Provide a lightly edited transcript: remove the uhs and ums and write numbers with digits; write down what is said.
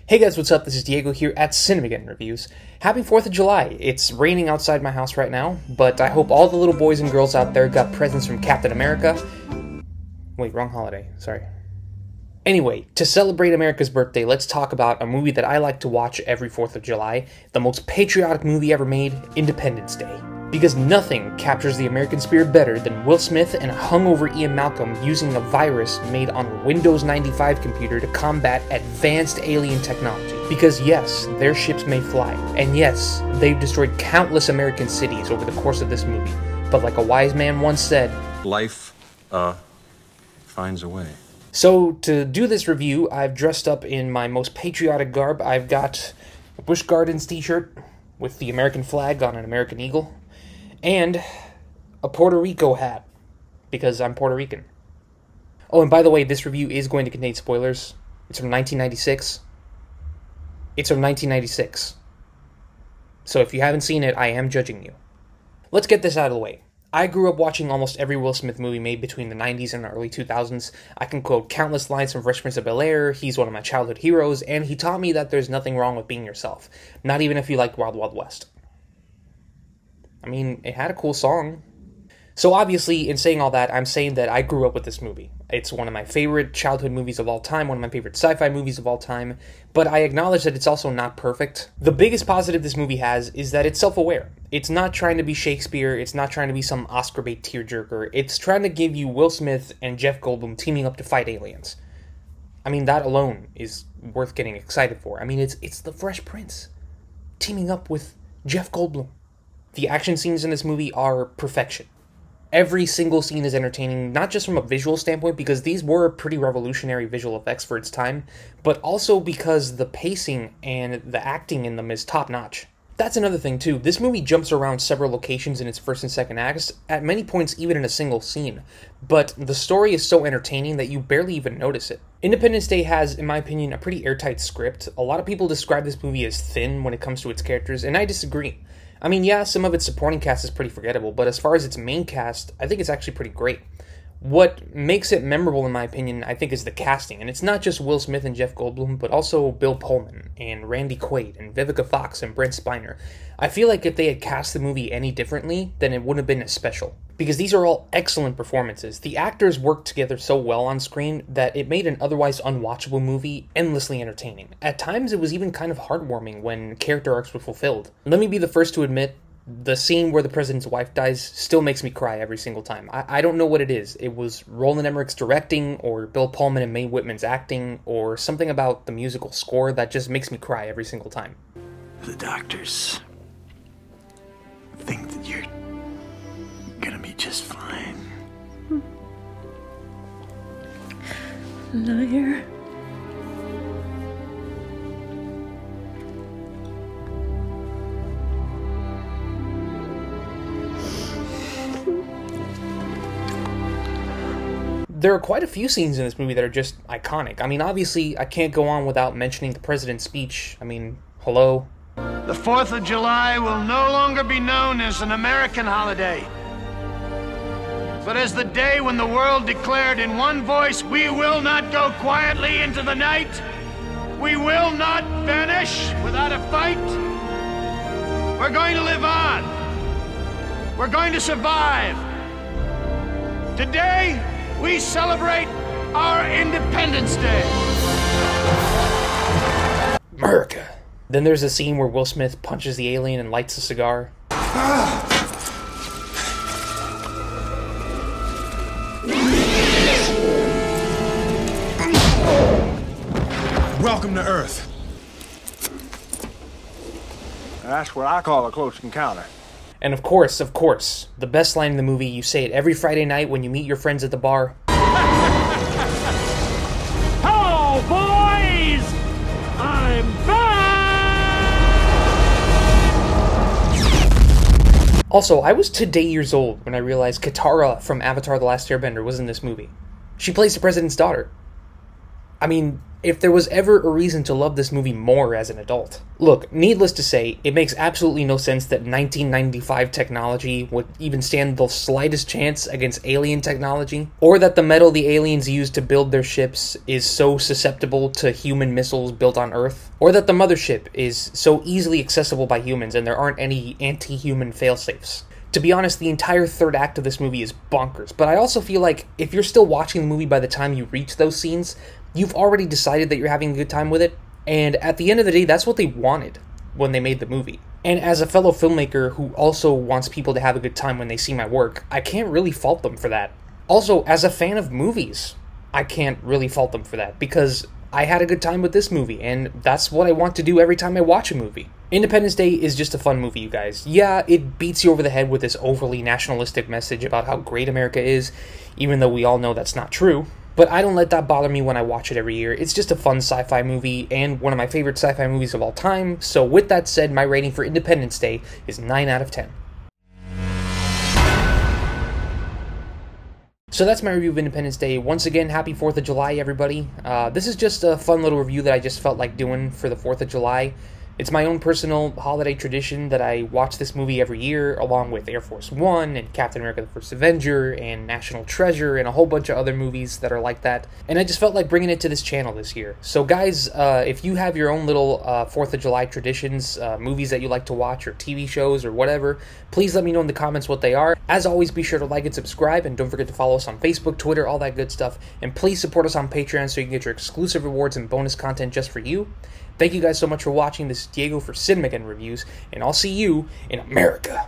Hey guys, what's up? This is Diego here at Cinemageddon Reviews. Happy 4th of July. It's raining outside my house right now, but I hope all the little boys and girls out there got presents from Captain America. Wait, wrong holiday. Sorry. Anyway, to celebrate America's birthday, let's talk about a movie that I like to watch every 4th of July, the most patriotic movie ever made, Independence Day. Because nothing captures the American spirit better than Will Smith and a hungover Ian Malcolm using a virus made on a Windows 95 computer to combat advanced alien technology. Because yes, their ships may fly, and yes, they've destroyed countless American cities over the course of this movie. But like a wise man once said, life, finds a way. So to do this review, I've dressed up in my most patriotic garb. I've got a Busch Gardens t-shirt with the American flag on an American eagle, and a Puerto Rico hat, because I'm Puerto Rican. Oh, and by the way, this review is going to contain spoilers. It's from 1996. It's from 1996. So if you haven't seen it, I am judging you. Let's get this out of the way. I grew up watching almost every Will Smith movie made between the 90s and the early 2000s. I can quote countless lines from Fresh Prince of Bel-Air, he's one of my childhood heroes, and he taught me that there's nothing wrong with being yourself. Not even if you like Wild Wild West. I mean, it had a cool song. So obviously, in saying all that, I'm saying that I grew up with this movie. It's one of my favorite childhood movies of all time, one of my favorite sci-fi movies of all time, but I acknowledge that it's also not perfect. The biggest positive this movie has is that it's self-aware. It's not trying to be Shakespeare, it's not trying to be some Oscar bait tearjerker, it's trying to give you Will Smith and Jeff Goldblum teaming up to fight aliens. I mean, that alone is worth getting excited for. I mean, it's the Fresh Prince teaming up with Jeff Goldblum. The action scenes in this movie are perfection. Every single scene is entertaining, not just from a visual standpoint, because these were pretty revolutionary visual effects for its time, but also because the pacing and the acting in them is top-notch. That's another thing, too. This movie jumps around several locations in its first and second acts, at many points even in a single scene, but the story is so entertaining that you barely even notice it. Independence Day has, in my opinion, a pretty airtight script. A lot of people describe this movie as thin when it comes to its characters, and I disagree. I mean, yeah, some of its supporting cast is pretty forgettable, but as far as its main cast, I think it's actually pretty great. What makes it memorable, in my opinion, I think is the casting, and it's not just Will Smith and Jeff Goldblum, but also Bill Pullman, and Randy Quaid, and Vivica Fox, and Brent Spiner. I feel like if they had cast the movie any differently, then it wouldn't have been as special. Because these are all excellent performances. The actors worked together so well on screen that it made an otherwise unwatchable movie endlessly entertaining. At times, it was even kind of heartwarming when character arcs were fulfilled. Let me be the first to admit, the scene where the president's wife dies still makes me cry every single time. I don't know what it is. It was Roland Emmerich's directing, or Bill Pullman and Mae Whitman's acting, or something about the musical score that just makes me cry every single time. The doctors think that you're gonna be just fine. Liar. There are quite a few scenes in this movie that are just iconic. I mean, obviously, I can't go on without mentioning the president's speech. I mean, hello? The 4th of July will no longer be known as an American holiday, but as the day when the world declared in one voice, we will not go quietly into the night. We will not vanish without a fight. We're going to live on. We're going to survive. Today, we celebrate our Independence Day. America. Then there's a scene where Will Smith punches the alien and lights a cigar. Welcome to Earth. That's what I call a close encounter. And of course, the best line in the movie, you say it every Friday night when you meet your friends at the bar. Hello, boys! I'm back! Also, I was today years old when I realized Katara from Avatar: The Last Airbender was in this movie. She plays the president's daughter. I mean, if there was ever a reason to love this movie more as an adult. Look, needless to say, it makes absolutely no sense that 1995 technology would even stand the slightest chance against alien technology, or that the metal the aliens use to build their ships is so susceptible to human missiles built on Earth, or that the mothership is so easily accessible by humans and there aren't any anti-human failsafes. To be honest, the entire third act of this movie is bonkers, but I also feel like if you're still watching the movie by the time you reach those scenes, you've already decided that you're having a good time with it, and at the end of the day, that's what they wanted when they made the movie. And as a fellow filmmaker who also wants people to have a good time when they see my work, I can't really fault them for that. Also, as a fan of movies, I can't really fault them for that, because I had a good time with this movie, and that's what I want to do every time I watch a movie. Independence Day is just a fun movie, you guys. Yeah, it beats you over the head with this overly nationalistic message about how great America is, even though we all know that's not true. But I don't let that bother me when I watch it every year. It's just a fun sci-fi movie, and one of my favorite sci-fi movies of all time. So with that said, my rating for Independence Day is 9 out of 10. So that's my review of Independence Day. Once again, happy 4th of July, everybody. This is just a fun little review that I just felt like doing for the 4th of July. It's my own personal holiday tradition that I watch this movie every year, along with Air Force One, and Captain America the First Avenger, and National Treasure, and a whole bunch of other movies that are like that. And I just felt like bringing it to this channel this year. So guys, if you have your own little 4th of July traditions, movies that you like to watch, or TV shows, or whatever, please let me know in the comments what they are. As always, be sure to like and subscribe, and don't forget to follow us on Facebook, Twitter, all that good stuff. And please support us on Patreon so you can get your exclusive rewards and bonus content just for you. Thank you guys so much for watching. This is Diego for Cinemageddon Reviews, and I'll see you in America.